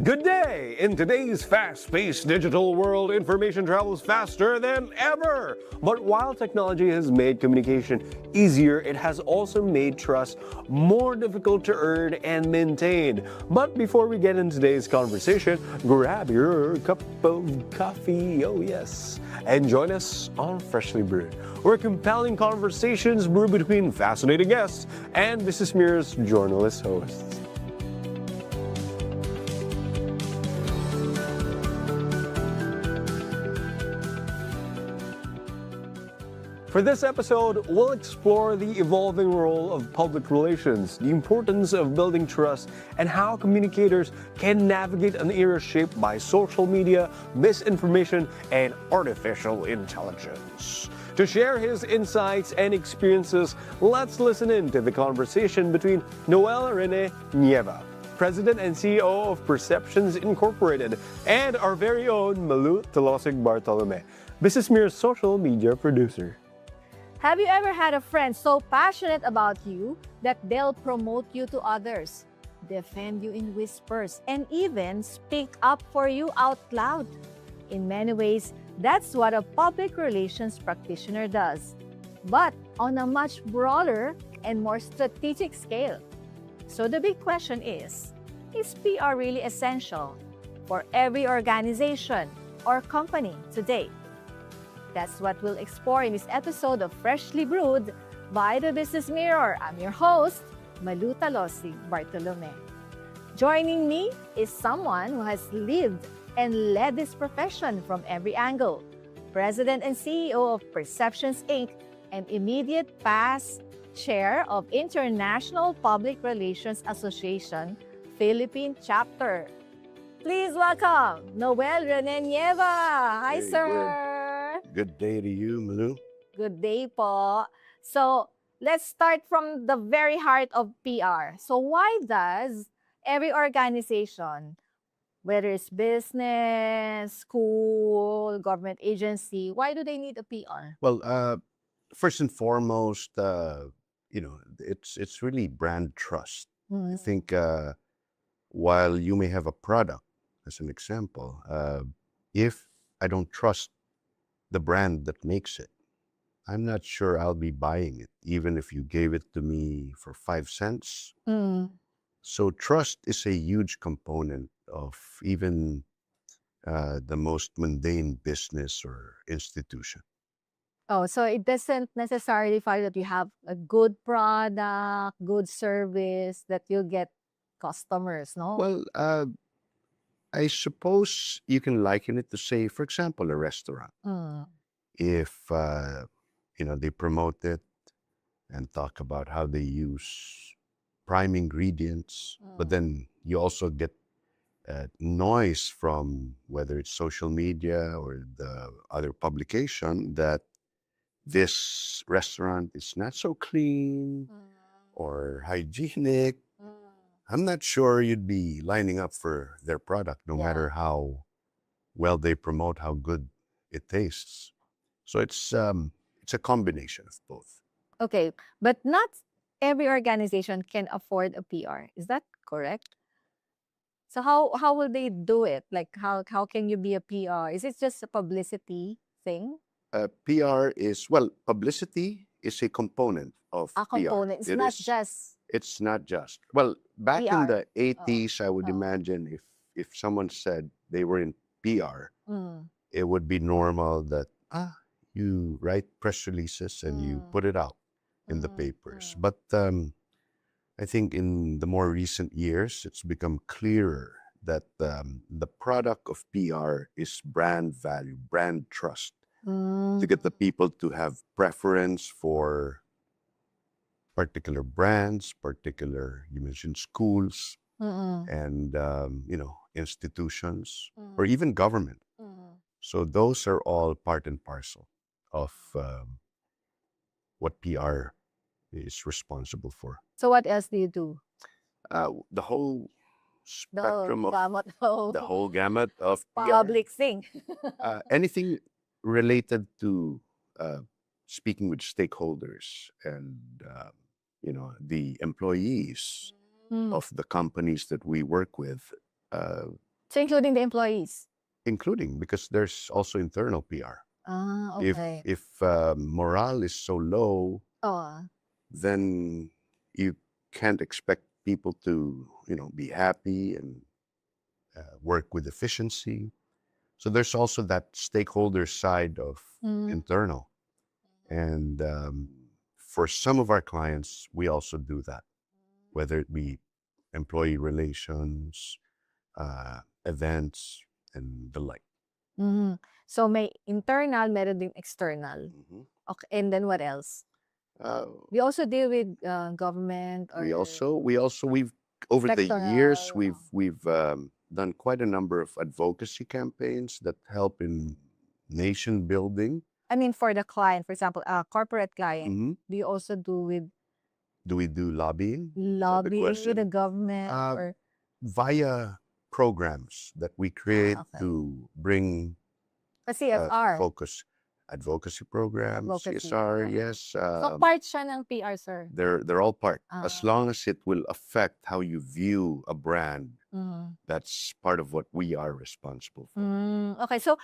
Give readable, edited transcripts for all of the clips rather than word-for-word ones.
Good day! In today's fast-paced digital world, information travels faster than ever. But while technology has made communication easier, it has also made trust more difficult to earn and maintain. But before we get into today's conversation, grab your cup of coffee, oh yes, and join us on Freshly Brewed, where compelling conversations brew between fascinating guests and BusinessMirror's journalist hosts. For this episode, we'll explore the evolving role of public relations, the importance of building trust, and how communicators can navigate an era shaped by social media, misinformation, and artificial intelligence. To share his insights and experiences, let's listen in to the conversation between Noel Rene Nieva, President and CEO of Perceptions Incorporated, and our very own Malu Talosig Bartolome, BusinessMirror's social media producer. Have you ever had a friend so passionate about you that they'll promote you to others, defend you in whispers, and even speak up for you out loud? In many ways, that's what a public relations practitioner does, but on a much broader and more strategic scale. So the big question is PR really essential for every organization or company today? That's what we'll explore in this episode of Freshly Brewed by the Business Mirror. I'm your host, Malu Talosig Bartolome. Joining me is someone who has lived and led this profession from every angle. President and CEO of Perceptions Inc. and immediate past chair of International Public Relations Association, Philippine Chapter. Please welcome Noel Rene Nieva. Hi, Very sir. Good day to you, Malu. Good day po. So, let's start from the very heart of PR. So, why does every organization, whether it's business, school, government agency, why do they need a PR? Well, first and foremost, it's really brand trust. I think while you may have a product, as an example, if I don't trust the brand that makes it, I'm not sure I'll be buying it, even if you gave it to me for 5 cents. So trust is a huge component of even the most mundane business or institution. Oh, so it doesn't necessarily follow that you have a good product, good service, that you'll get customers, no? Well, I suppose you can liken it to, say, for example, a restaurant. If they promote it and talk about how they use prime ingredients, but then you also get noise from whether it's social media or the other publication that this restaurant is not so clean or hygienic, I'm not sure you'd be lining up for their product, no matter how well they promote how good it tastes. So it's a combination of both. Okay, but not every organization can afford a PR. Is that correct? So how will they do it? Like how can you be a PR? Is it just a publicity thing? PR publicity is a component of A PR. component. It's It not is- just It's not just. Well, back in PR. the 80s, I would Oh. imagine if someone said they were in PR, Mm, it would be normal that you write press releases and you Mm. put it out in the mm, papers. mm. But I think in the more recent years, it's become clearer that the product of PR is brand value, brand trust, to get the people to have preference for particular brands, you mentioned schools Mm, and, institutions or mm, even government. mm. So those are all part and parcel of what PR is responsible for. So what else do you do? The whole The whole spectrum of gamut of the whole gamut of PR. public thing. Anything related to speaking with stakeholders and the employees Mm. of the companies that we work with. So including the employees. including because there's also internal PR. Ah, If okay. morale is so low, Oh, then you can't expect people to, be happy and work with efficiency. So there's also that stakeholder side of mm, internal. And for some of our clients, we also do that, whether it be employee relations, events, and the like. mhm. So may internal, meron din external. Mhm. Okay, and then what else? Uh, We also deal with government or we've over the years sectoral. we've done quite a number of advocacy campaigns that help in nation building. I mean, for the client, for example, a corporate client, Mhm. do you also do with Do we do lobbying? Is that the lobbying with the question? government Uh, or Via programs that we create okay. to bring The CFR, focus, advocacy programs, advocacy? CSR, Okay. yes, So part siya ng PR, sir. they're all part. As Ah, long as it will affect how you view a brand, mm. that's part of what we are responsible for. Okay, so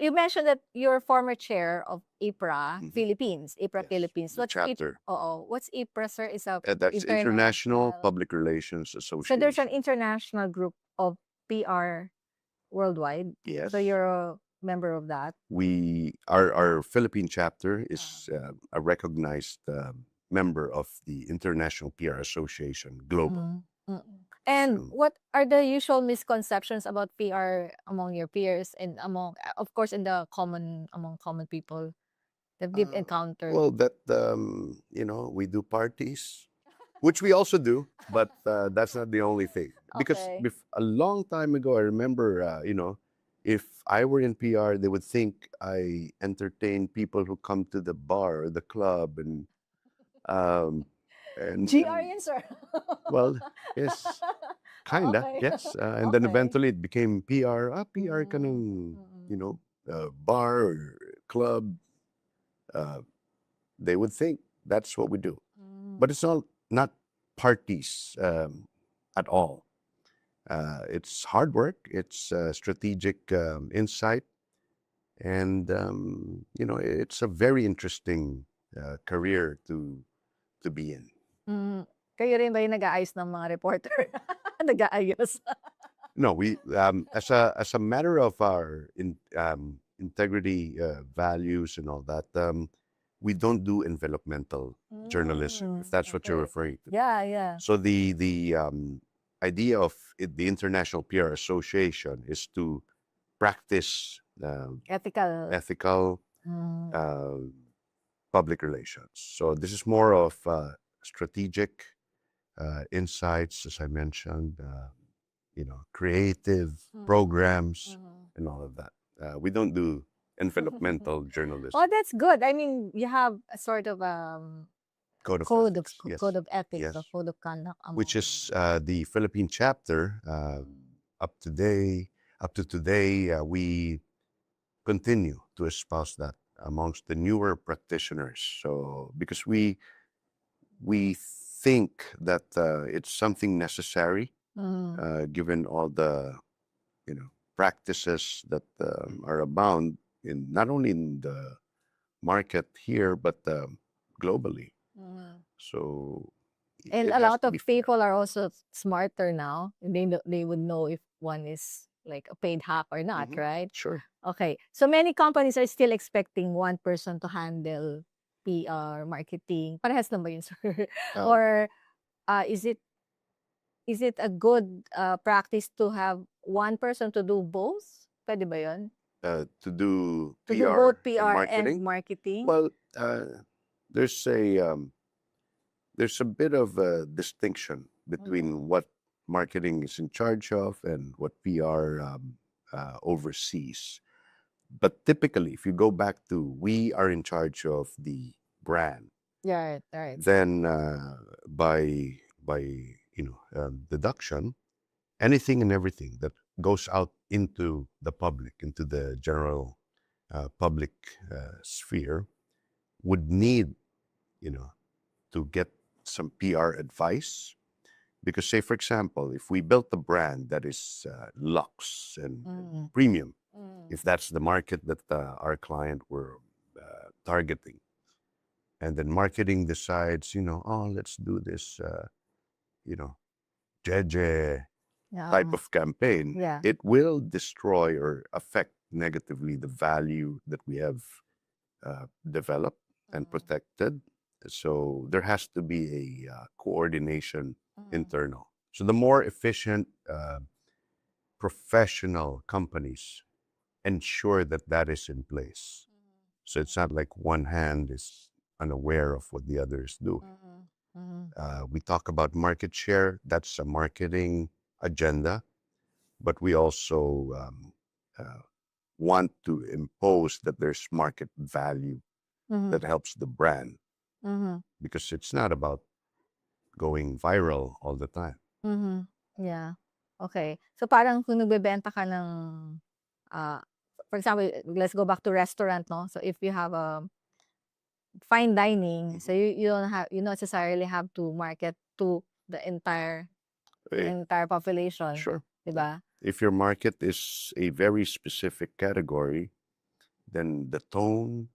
you mentioned that you're former chair of IPRA Mhm. Philippines, IPRA Yes, Philippines. the chapter. What's IPRA, sir? Is a That's International international. Public Relations So there's an Association. international group of PR worldwide. Yes. So you're a member of that. Our Philippine chapter is a recognized member of the International PR Association Global. Mm. And So, what are the usual misconceptions about PR among your peers and among, of course, among common people that you've encountered? well, that we do parties, which we also do, but that's not the only thing. Because Okay. a long time ago, I remember, if I were in PR, they would think I entertain people who come to the bar or the club, um, and GR yun, sir. well, yes, kinda, Okay. yes, and then Okay. eventually it became PR. PR ka Mm, ng, mm, bar or club. Uh, they would think that's what we do. mm. But it's not parties at all. It's hard work. It's strategic insight, and it's a very interesting career to be in. Mm. Kayo rin ba yung nag-aayos ng mga reporter? Nag-aayos. No, we as a matter of our integrity values and all that. We don't do envelopmental journalism, if that's what you're Okay. referring to. Yeah, yeah. So the idea of the International PR Association is to practice Ethical. ethical Mm. public relations. So this is more of strategic insights, as I mentioned, creative programs and all of that. We don't do envelopmental journalism. Oh, that's good. I mean, you have a sort of Code of code of ethics, yes. code of ethics, Yes. a code of conduct Which among. is the Philippine chapter. Up to today, we continue to espouse that amongst the newer practitioners. So because we think that it's something necessary, given all the practices that are abound in not only in the market here but globally. So And it a has lot to of be fair. people are also smarter now. They would know if one is like a paid hack or not, Mhm. right? Sure. Okay. So many companies are still expecting one person to handle PR, marketing. Parehas na ba yun, sir? Or is it a good practice to have one person to do both? Pwede ba yun? To do To do PR both and PR marketing. and marketing? Well, there's a bit of a distinction between what marketing is in charge of and what PR oversees. But typically, if you go back to we are in charge of the brand, Yeah, right. then by deduction, anything and everything that goes out into the public, into the general public sphere, would need to get some PR advice Because say, for example, if we built a brand that is luxe and Mm. premium, Mm. if that's the market that our client were targeting, and then marketing decides, oh, let's do this, jeje type Yeah. of campaign, Yeah. it will destroy or affect negatively the value that we have developed and protected. So there has to be a coordination internal. So the more efficient, professional companies ensure that that is in place. So it's not like one hand is unaware of what the other is doing. We talk about market share. That's a marketing agenda, but we also want to impose that there's market value that helps the brand, because it's not about going viral all the time. Yeah. Okay. So parang kung nagbebenta ka ng, for example, let's go back to restaurant, no? So if you have a fine dining, so you don't have, you not necessarily have to market to the entire population, Sure. diba? If your market is a very specific category, then the tone,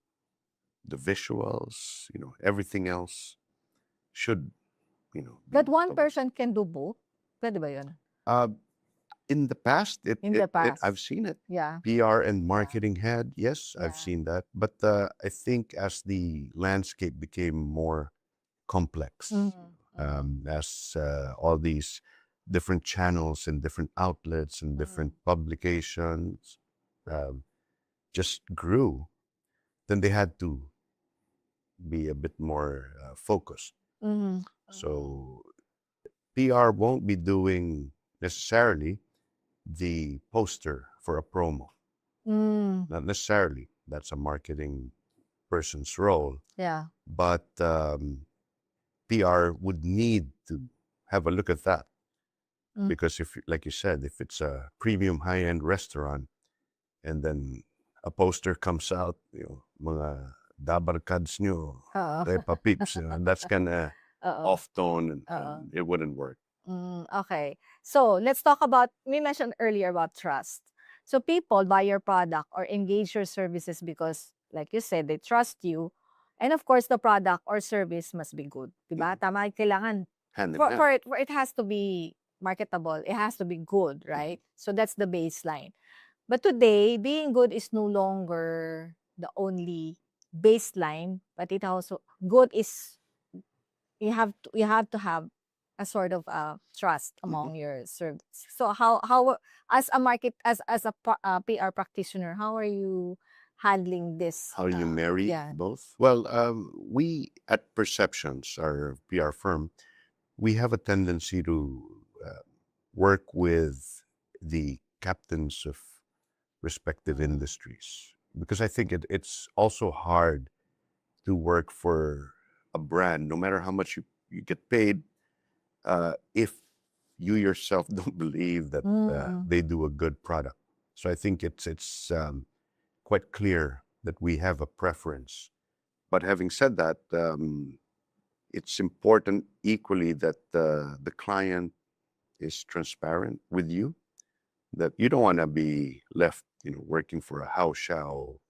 the visuals, everything else should, But one toned. person can do both. Pwede ba yun? In the past, In the past. I've seen it. Yeah. PR and marketing head, yes, I've Yeah. seen that. But I think as the landscape became more complex, as all these different channels and different outlets and different publications just grew, then they had to be a bit more focused. So PR won't be doing necessarily the poster for a promo. Not necessarily. That's a marketing person's role. Yeah. But PR would need to have a look at that. Because if, like you said, if it's a premium high-end restaurant and then a poster comes out, mga dabarkads nyo, Oo. Repa Pips, that's kind of Oo. off-tone and it wouldn't work. Okay. So let's talk about, we mentioned earlier about trust. So people buy your product or engage your services because, like you said, they trust you. And of course, the product or service must be good. Diba? Tama, kailangan, Hand in hand. for it has to be marketable. It has to be good, right? So that's the baseline. But today, being good is no longer the only baseline, but it also, good is, you have to have a sort of trust among your service. So how as a market, as a PR practitioner, how are you handling this? How you marry yeah. both? Well, we at Perceptions, our PR firm, we have a tendency to work with the captains of respective industries, because I think it's also hard to work for a brand, no matter how much you get paid, if you yourself don't believe that they do a good product. So I think it's quite clear that we have a preference. But having said that, it's important equally that the client is transparent with you, that you don't want to be left, working for a house show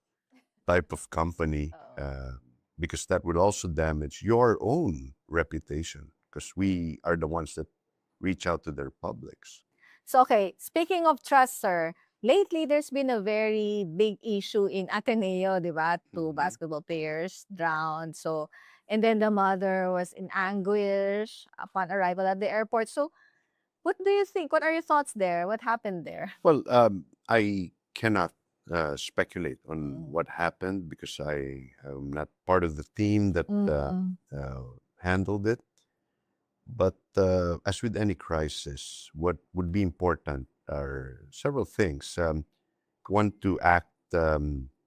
type of company, because that would also damage your own reputation, because we are the ones that reach out to their publics. So okay, speaking of trust, sir, lately there's been a very big issue in Ateneo, di ba? Two basketball players drowned. So, and then the mother was in anguish upon arrival at the airport. So, what do you think? What are your thoughts there? What happened there? Well, I cannot speculate on what happened, because I am not part of the team that handled it. But as with any crisis, what would be important are several things. One, to act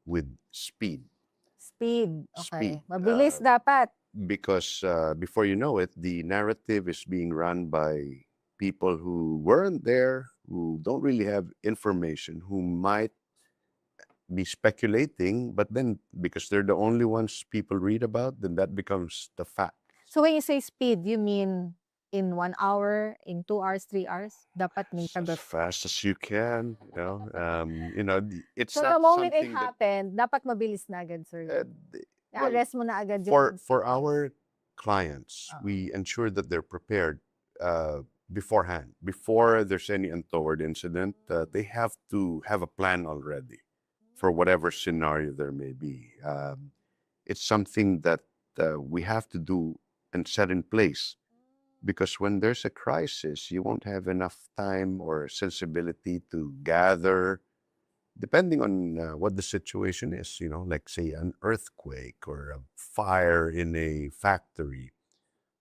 with speed. Speed. Speed. Okay. Mabilis dapat. Because before you know it, the narrative is being run by people who weren't there, who don't really have information, who might be speculating, but then because they're the only ones people read about, then that becomes the fact. So when you say speed, you mean in 1 hour, in 2 hours, 3 hours? Dapat may As fast as you can, it's So the not moment it something that happened, dapat mabilis na agad, sir. uh, well, I-address mo na agad for yung for incident. our clients, we ensure that they're prepared beforehand. Before there's any untoward incident, they have to have a plan already for whatever scenario there may be. It's something that we have to do and set in place, because when there's a crisis, you won't have enough time or sensibility to gather, depending on what the situation is, like say an earthquake or a fire in a factory.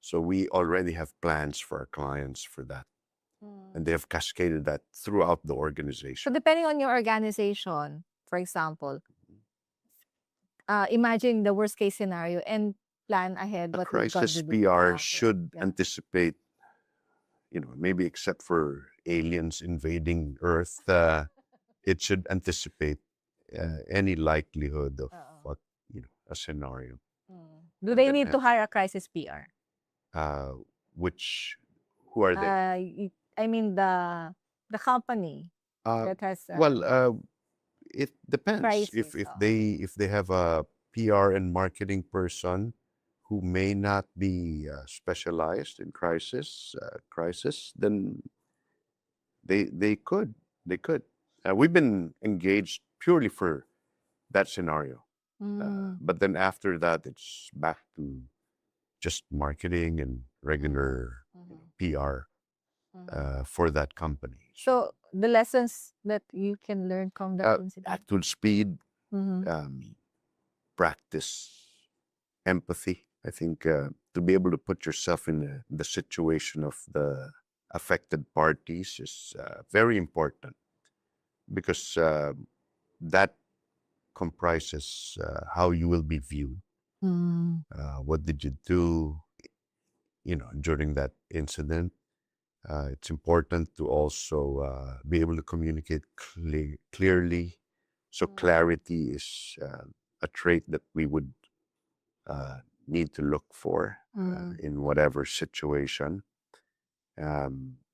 So we already have plans for our clients for that. And they have cascaded that throughout the So organization. depending on your organization, for example, imagine the worst case scenario and plan ahead A what you're going crisis to do. PR Okay. should Yeah. anticipate, maybe except for aliens invading Earth, it should anticipate any likelihood of what, a scenario. Do And they then need to hire a crisis PR? who are they? I mean the company that has Well, it depends. crisis. If they have a PR and marketing person who may not be specialized in crisis, then they could. We've been engaged purely for that scenario, but then after that, it's back to just marketing and regular PR for that company. So the lessons that you can learn from that incident. Actual speed, Mhm. practice empathy. I think to be able to put yourself in the situation of the affected parties is very important, because that comprises how you will be viewed. Mm. What did you do, during that incident? It's important to also be able to communicate clearly. So clarity is a trait that we would need to look for in whatever situation.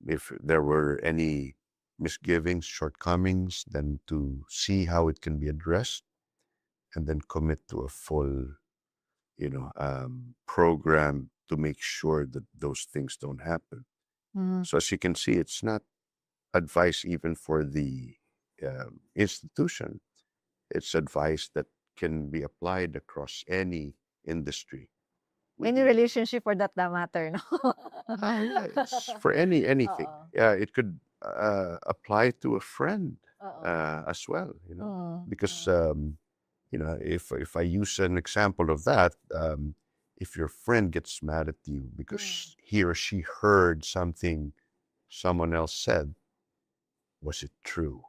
If there were any misgivings, shortcomings, then to see how it can be addressed, and then commit to a full, program to make sure that those things don't happen. So as you can see, it's not advice even for the institution. It's advice that can be applied across any industry. Any relationship for that matter, no? Yeah, it's for anything. Yeah, it could apply to a friend as well. Because if I use an example of that, if your friend gets mad at you because he or she heard something someone else said, was it true?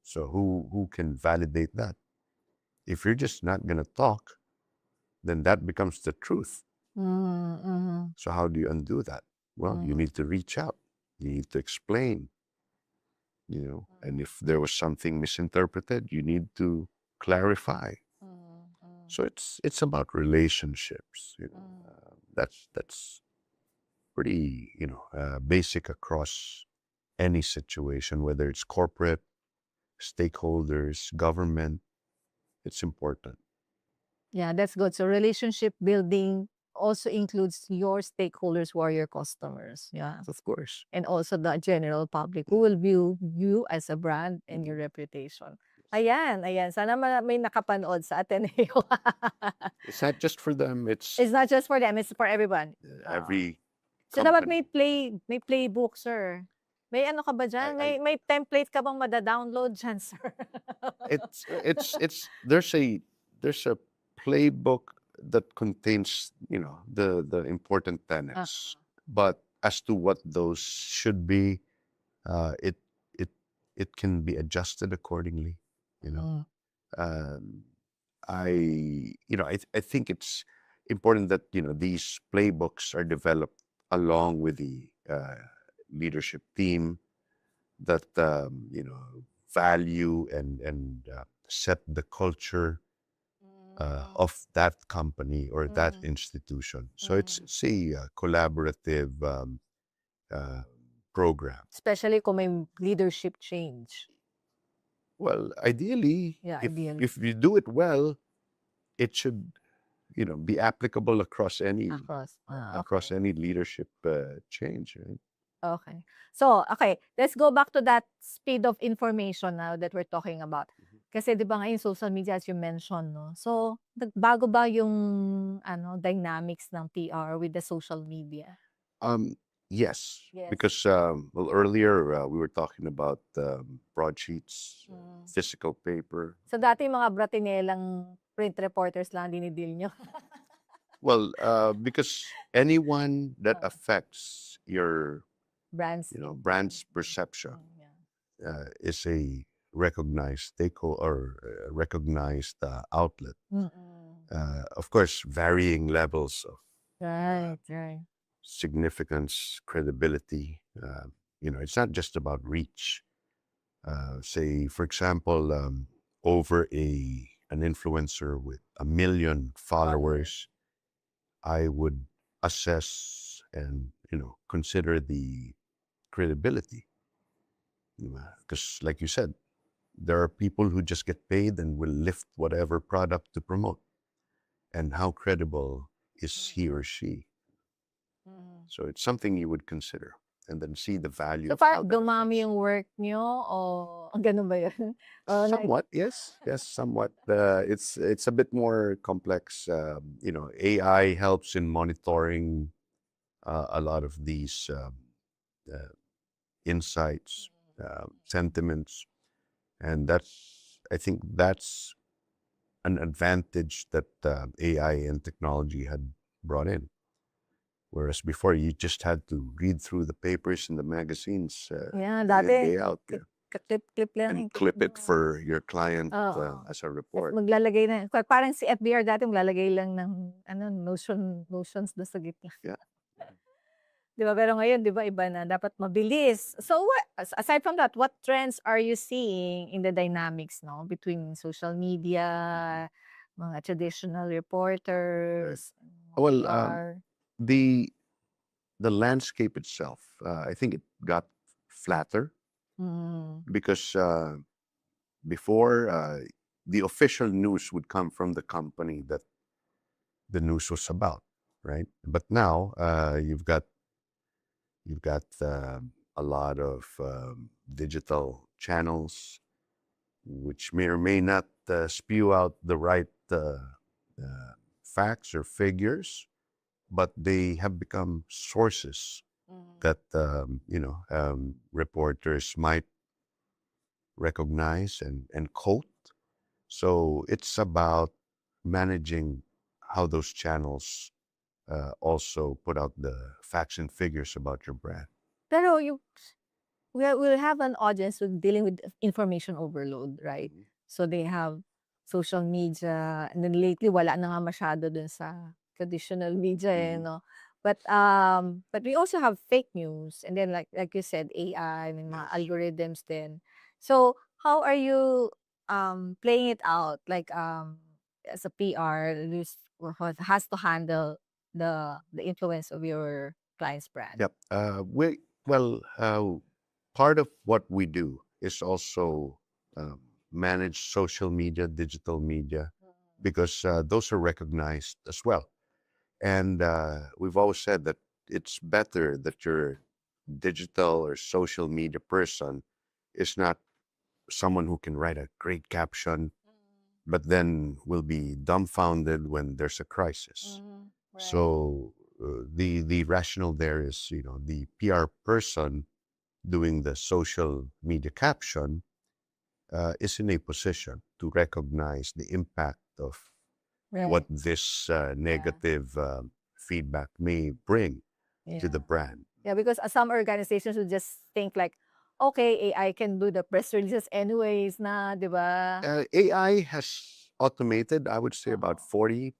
So who can validate that? If you're just not gonna talk, then that becomes the truth. So how do you undo that? Well, you need to reach out. You need to explain, and if there was something misinterpreted, you need to clarify. So it's about relationships. That's pretty basic across any situation, whether it's corporate, stakeholders, government. It's important. Yeah, that's good. So relationship building also includes your stakeholders who are your customers. Yeah. Of course. And also the general public who will view you as a brand and your reputation. Ayan, ayan. Sana may nakapanood sa Ateneo. It's not just for them. It's It's not just for them, it's for everyone. every So dapat company. may playbook, sir. May ano ka ba dyan? May template ka bang mada-download dyan, sir? There's a playbook that contains the important tenets, but as to what those should be, it it it can be adjusted accordingly. I think it's important that these playbooks are developed along with the leadership team that value and set the culture of that company or that institution. So it's a collaborative program. Especially kung may leadership change. Well, ideally, Yeah, if ideally. if you do it well, it should, be applicable across any Okay. any leadership change, right? Okay. So, okay, let's go back to that speed of information now that we're talking about. Kasi 'di ba ngayon social media as you mentioned, no? So, nagbago ba yung dynamics ng PR with the social media? Yes, Yes. because well, earlier we were talking about broadsheets, physical paper. So, dati yung mga bratinelang print reporters lang dinideal nyo. Well, because anyone that affects your Brands. brand's perception Yeah. is a recognized stakeholder or recognized outlet. Of course, varying levels of Right. significance, credibility. It's not just about reach. Say, for example, over an influencer with 1 million followers, I would assess and consider the credibility. Because, like you said, there are people who just get paid and will lift whatever product to promote. And how credible is he or she? So it's something you would consider and then see the value So, of how parang that dumami affects. yung work nyo o ganun ba yun? O, Somewhat, yes, somewhat. It's a bit more complex. AI helps in monitoring a lot of these insights, sentiments, and I think that's an advantage that AI and technology had brought in. Whereas before, you just had to read through the papers and the magazines Yeah, day in, dati, day out, clip lang. and clip it for your client Oo. as a At report. maglalagay na, parang si FBR dati maglalagay lang ng notions doon sa gitna. Yeah. Di ba? Pero ngayon, di ba, iba na. Dapat mabilis. So, aside from that, what trends are you seeing in the dynamics, no? Between social media, mga traditional reporters, Well, PR? the landscape itself, I think it got flatter because before the official news would come from the company that the news was about, right? But now you've got a lot of digital channels which may or may not spew out the right facts or figures, but they have become sources that reporters might recognize and quote. So it's about managing how those channels also put out the facts and figures about your brand. Pero we'll have an audience who's dealing with information overload, right? So they have social media, and then lately wala na nga masyado dun sa traditional media, no? But we also have fake news, and then like you said, AI, may mga algorithms then. So how are you playing it out? Like as a PR, who has to handle the influence of your client's brand. Yep. Part of what we do is also manage social media, digital media, because those are recognized as well. And we've always said that it's better that your digital or social media person is not someone who can write a great caption, but then will be dumbfounded when there's a crisis. So the rationale there is, the PR person doing the social media caption is in a position to recognize the impact of what this negative feedback may bring to the brand. Yeah, because some organizations would just think like, okay, AI can do the press releases anyways na, di ba? AI has automated, I would say, about 40%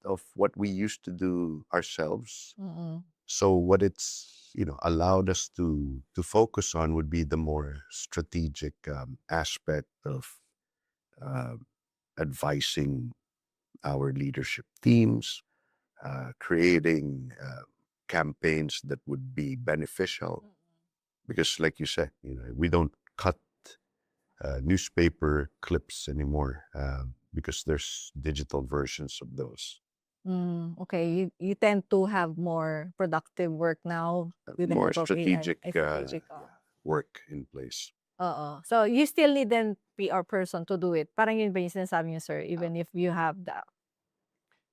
of what we used to do ourselves. So what it's allowed us to focus on would be the more strategic aspect of advising our leadership teams, creating campaigns that would be beneficial. Because like you said, we don't cut newspaper clips anymore because there's digital versions of those. Okay, you tend to have more productive work now with the More help of AI. strategic Strategic. work in place. Oo. So, you still need an PR person to do it. Parang yun ba yung sinasabi niyo, sir? Even if you have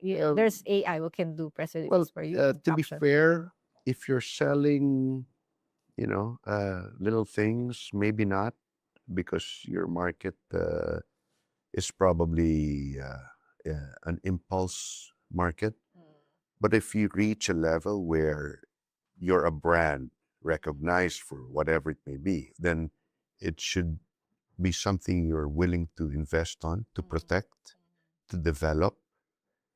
there's AI who can do press Well, releases for you. to be fair, if you're selling, little things, maybe not, because your market is probably an impulse market. But if you reach a level where you're a brand recognized for whatever it may be, then it should be something you're willing to invest on, to protect, to develop,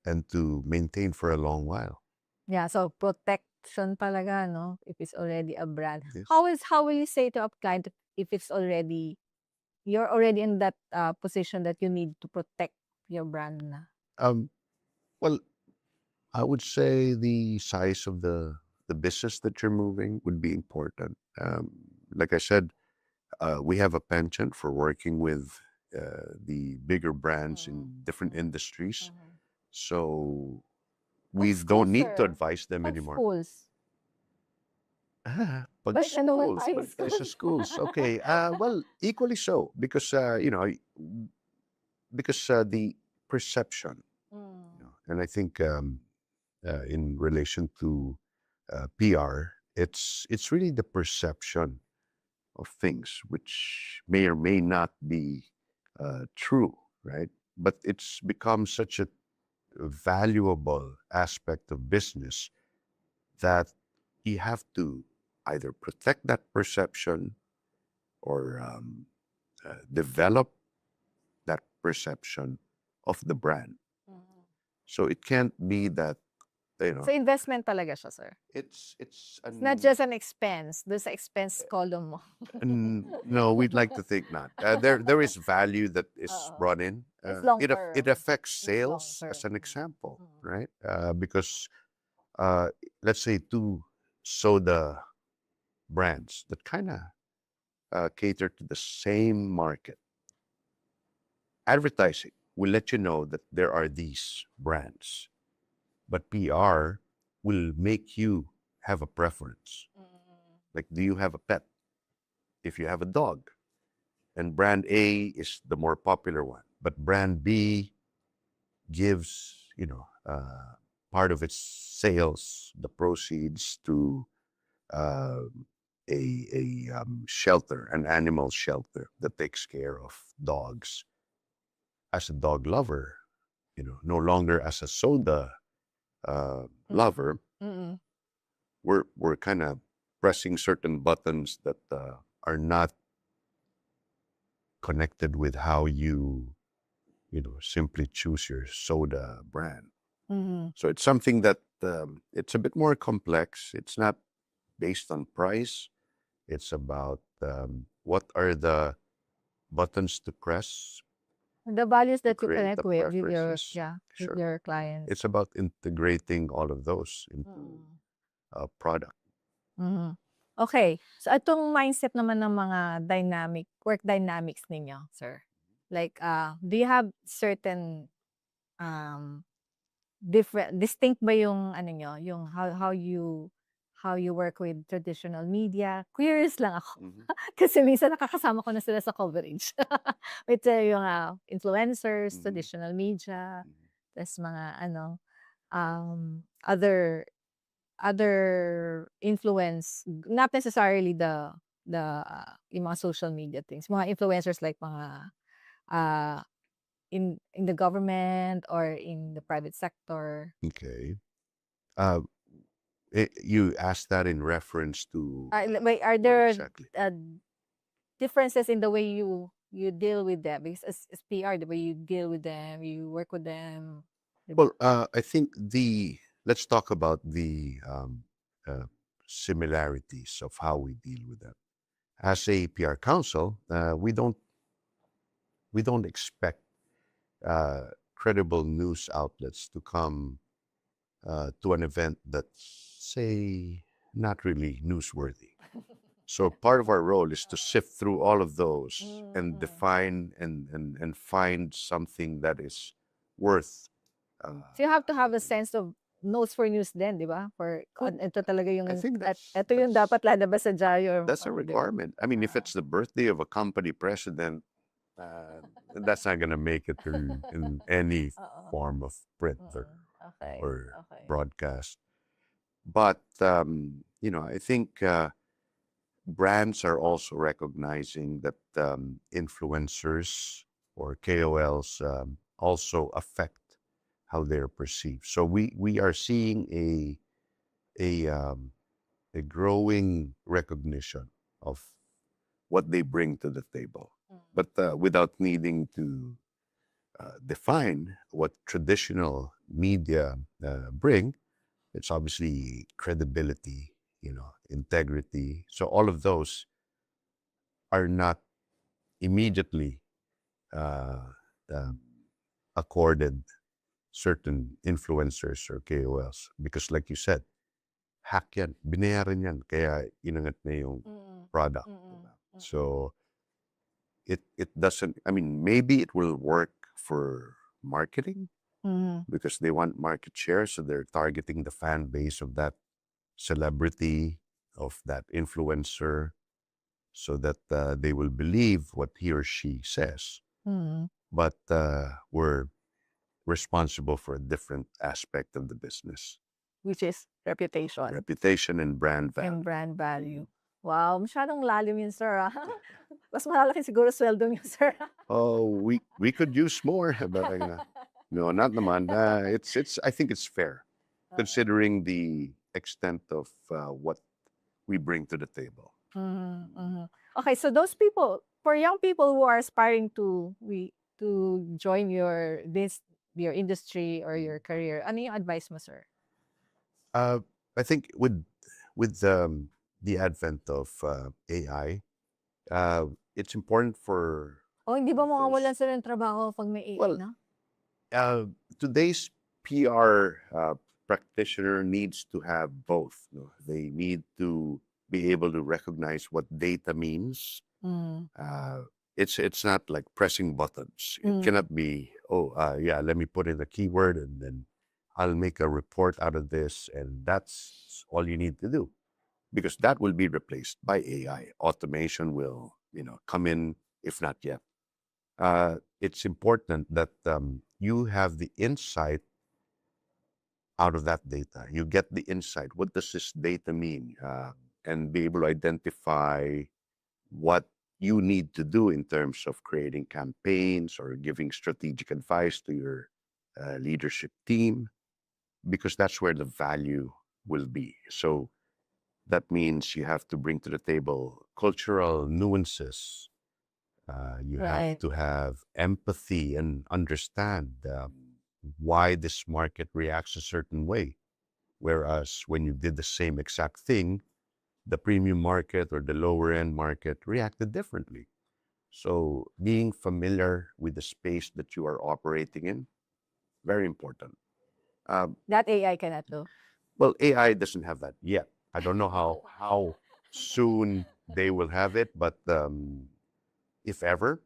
and to maintain for a long while. Yeah, so protection talaga, no? If it's already a brand. Yes. How will you say to a client if you're already in that position that you need to protect your brand na? Well, I would say the size of the business that you're moving would be important. Like I said, we have a penchant for working with the bigger brands in different industries. So we But don't schools, need to sir. advise them But anymore. schools. Pag But ano naman schools, tayo pag sa schools? schools, okay. Well, equally so, because the perception, and I think in relation to PR, it's really the perception of things which may or may not be true, right? But it's become such a valuable aspect of business that you have to either protect that perception or develop that perception of the brand. So it can't be that, So, investment talaga siya, sir. it's It's not just an expense. Doon sa expense column mo. no, we'd like to think not. There is value that is brought in. It's long It term. affects It's sales long as an term. example, right? Because let's say two soda brands that kind of cater to the same market. Advertising will let you know that there are these brands, but PR will make you have a preference. Like, do you have a pet? If you have a dog, and brand A is the more popular one, but brand B gives, part of its sales, the proceeds to a shelter, an animal shelter that takes care of dogs. As a dog lover, no longer as a soda lover, we're kind of pressing certain buttons that are not connected with how you simply choose your soda brand. So it's something that it's a bit more complex. It's not based on price. It's about what are the buttons to press. The values to that you create connect the with your preferences. with Sure. your clients. It's about integrating all of those into a product. Okay. So, itong mindset naman ng mga work dynamics ninyo, sir? Like, do you have certain distinct ba yung ano nyo, yung how you work with traditional media? Curious lang ako. Kasi minsan nakakasama ko na sila sa coverage. With yung influencers, traditional media, tas mga other influence, not necessarily yung mga social media things. Mga influencers like mga in the government or in the private sector. Okay. You asked that in reference to Wait, are what there exactly? differences in the way you deal with them? Because as PR, the way you deal with them, you work with them. Well, I think let's talk about the similarities of how we deal with them. As a PR council, we don't expect credible news outlets to come to an event that's say, not really newsworthy. So part of our role is to sift through all of those and define and find something that is worth. So you have to have a sense of nose for news then, di ba? For ito talaga yung, I think ito yung dapat lalabas sa diaryo. that's a requirement. I mean, if it's the birthday of a company president, that's not going to make it in any form of print or broadcast. But I think brands are also recognizing that influencers or KOLs also affect how they're perceived. So we are seeing a growing recognition of what they bring to the table, but without needing to define what traditional media bring. It's obviously credibility, integrity. So all of those are not immediately uh, uh, accorded certain influencers or KOLs because, like you said, hack yan, binayaran yan, kaya inangat na yung product. So it doesn't. I mean, maybe it will work for marketing because they want market share, so they're targeting the fan base of that celebrity, of that influencer, so that they will believe what he or she says. But we're responsible for a different aspect of the business. Which is reputation. Reputation and brand value. And brand value. Wow, masyadong lalim yun, sir. Mas malaki siguro sweldo niyo, sir. Oh, we could use more, but no, not naman. I think it's fair, considering the extent of what we bring to the table. Okay, so those people, for young people who are aspiring to join your industry or your career, ano yung advice mo, sir? I think with the advent of AI, it's important for Hindi ba mawawalan sila ng trabaho pag may AI Well, na? today's PR practitioner needs to have both. They need to be able to recognize what data means. It's not like pressing buttons. It cannot be, let me put in a keyword and then I'll make a report out of this, and that's all you need to do, because that will be replaced by AI. Automation will, come in, if not yet. It's important that you have the insight out of that data. You get the insight. What does this data mean? And be able to identify what you need to do in terms of creating campaigns or giving strategic advice to your leadership team, because that's where the value will be. So that means you have to bring to the table cultural nuances. You have to have empathy and understand why this market reacts a certain way. Whereas when you did the same exact thing, the premium market or the lower end market reacted differently. So being familiar with the space that you are operating in, very important. That AI cannot do. Well, AI doesn't have that yet. I don't know how soon they will have it, but if ever.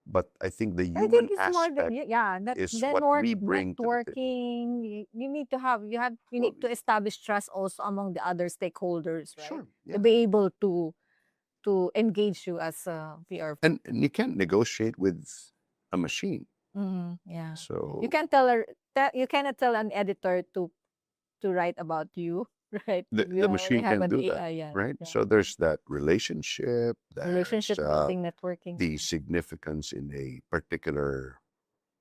But I think the I human think it's more aspect is what we bring to the table. networking. You need to establish trust also among the other stakeholders, right? Sure, To be able to engage you as a PR. And you can't negotiate with a machine. Yeah. So You cannot tell an editor to write about you, right? the machine have can an do AI, that, yeah, right? yeah. So there's that relationship, Relationship there's, building, networking. the significance in a particular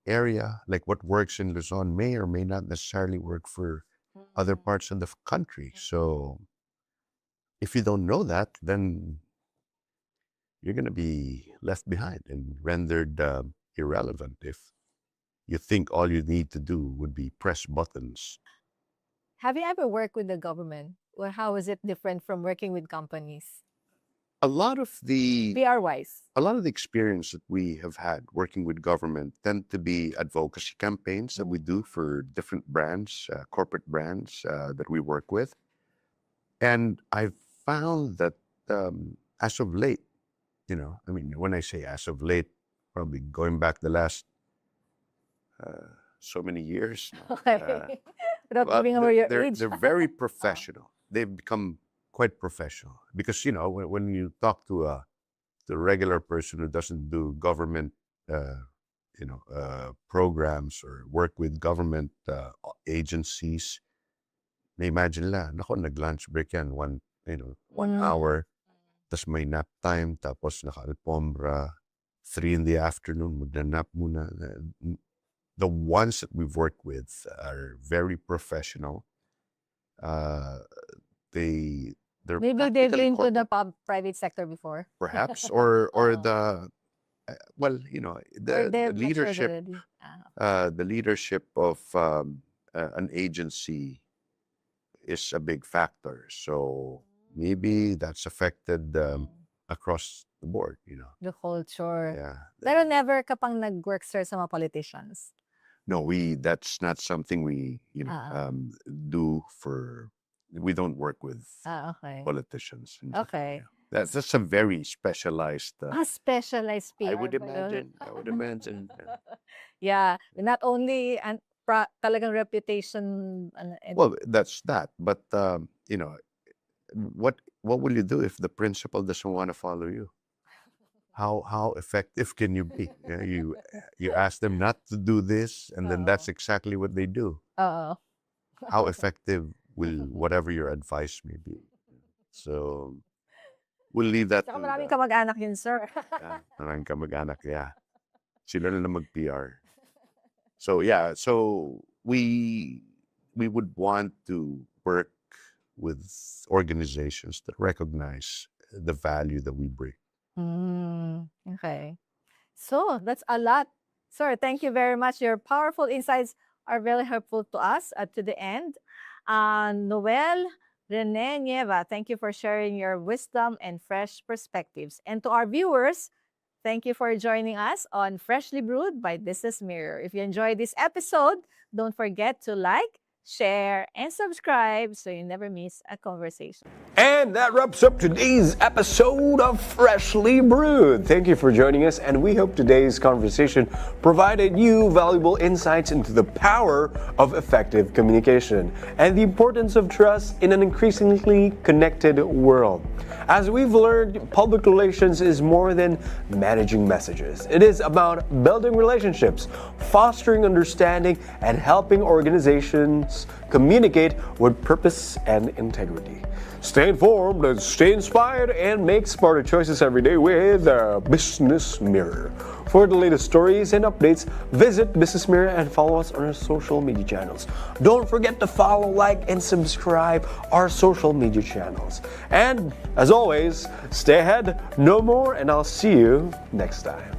area, like what works in Luzon may or may not necessarily work for other parts of the country. So if you don't know that, then you're going to be left behind and rendered irrelevant if you think all you need to do would be press buttons. Have you ever worked with the government? Or how is it different from working with companies? A lot of the PR-wise. experience that we have had working with government tend to be advocacy campaigns that we do for different brands, corporate brands that we work with. And I've found that as of late, I mean, when I say as of late, probably going back the last so many years. Okay. Without Well, giving away your they're age. very professional. They've become quite professional because when you talk to a regular person who doesn't do government programs or work with government agencies, na imagine nila, nako, nag-lunch break yan, one hour, tas may nap time, tapos naka-alpombra, 3 in the afternoon, magna-nap muna. The ones that we've worked with are very professional. They're Maybe they've practically been to the corporate, private sector before. perhaps, or Oh. the well, Or the they've matured leadership, already. the leadership of an agency is a big factor. So maybe that's affected across the board. The culture. Yeah. Pero never ka pang nag-work, sir, sa mga politicians. No, that's not something we do for. We don't work with Okay. politicians. Okay. Yeah. That's a very specialized. Specialized PR I would pala. imagine. I would imagine. Yeah. Not only talagang reputation. Well, that's that. But what will you do if the principal doesn't want to follow you? How effective can you be? You ask them not to do this, and then that's exactly what they do. Oo. How effective will whatever your advice may be? So we'll leave that Saka to maraming kamag-anak yun, sir. maraming kamag-anak, yeah. Sila na mag-PR. So yeah, so we would want to work with organizations that recognize the value that we bring. Okay. So that's a lot. Sir, thank you very much. Your powerful insights are very helpful to us to the end. Noel, Rene, Nieva, thank you for sharing your wisdom and fresh perspectives. And to our viewers, thank you for joining us on Freshly Brewed by BusinessMirror. If you enjoyed this episode, don't forget to like, share, and subscribe so you never miss a conversation. And that wraps up today's episode of Freshly Brewed. Thank you for joining us, and we hope today's conversation provided you valuable insights into the power of effective communication and the importance of trust in an increasingly connected world. As we've learned, public relations is more than managing messages. It is about building relationships, fostering understanding, and helping organizations communicate with purpose and integrity. Stay informed and stay inspired and make smarter choices every day with Business Mirror. For the latest stories and updates, visit Business Mirror and follow us on our social media channels. Don't forget to follow, like, and subscribe our social media channels. And as always, stay ahead, no more, and I'll see you next time.